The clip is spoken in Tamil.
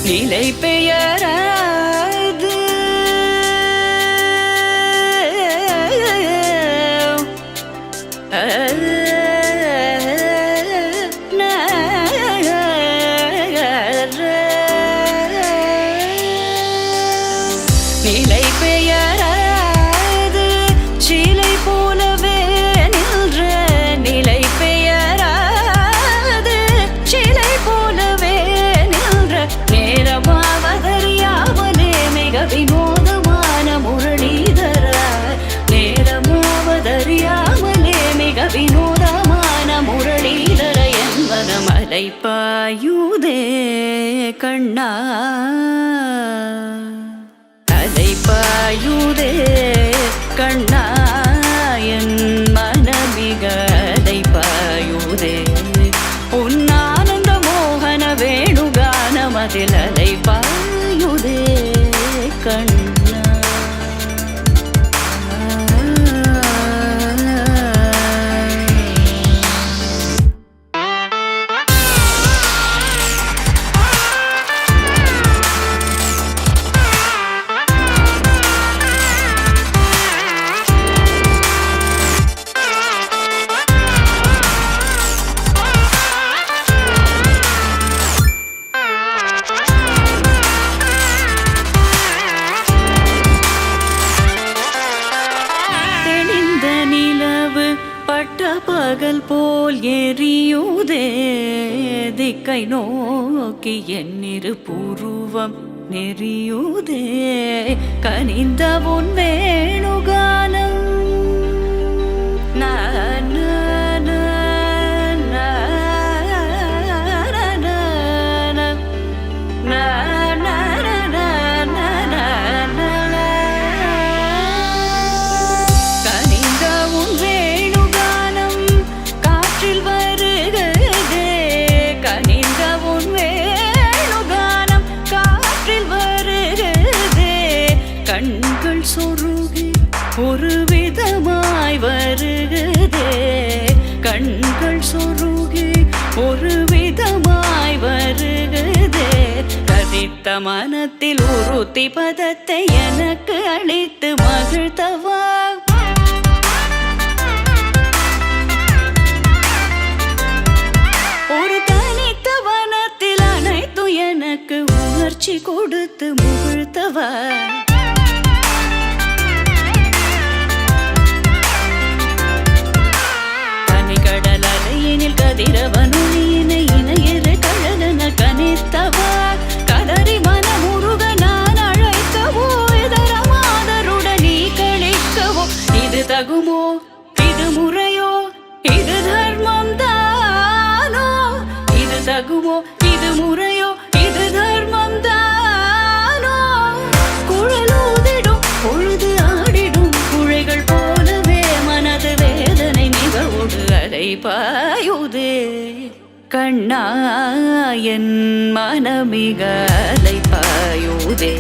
நிலை பெயராது நிலை பெயராது சிலை போலவே நின்ற நிலை பெயராது சிலை போலவே நின்ற நேரமாவதறியாமலே மிக வினோதமான முரளிதர நேரமாவதறியாமலே மிக வினோதமான முரளிதர என் மனம் அலைப்பாயுதே கண்ணா அலைப்பாயுதே கண்ணா என் மனமிக அலைப்பாயுதே உன் ஆனந்த மோகன வேணுகானமதில் அலைப்பாயுதே கண்ணா. பகல் போல் எரியுதே திக்கை நோக்கி என்னிரு பூர்வம் நெறியுதே கனிந்த உன் வேணுகானம் கண்கள் சொருகி ஒரு விதமாய் வருகுதே கண்கள் சொருகி ஒரு விதமாய் வருகுதே கதித்த மனத்தில் உறுத்தி பதத்தை எனக்கு அளித்து மகிழ்த்தவா ஒரு தனித்த வனத்தில் அனைத்தும் எனக்கு உணர்ச்சி கொடுத்து முகிழ்த்தவா கதிரவனொளியினை இணையற கழலன கனித்தவா கதறி மனமுருக நான் அழைக்கவோ இதர மாதருடன் நீ கழிக்கவோ இது தகுமோ இது முறையோ இது தர்மம் தானோ இது தகுமோ இது முறையோ இது தர்மம் தானோ குழலூதிடும் பொழுது ஆடிடும் குழைகள் போலவே மனது வேதனை மிகவோடு அலைபாயுதே கண்ணா என் மனமிக அலைபாயுதே.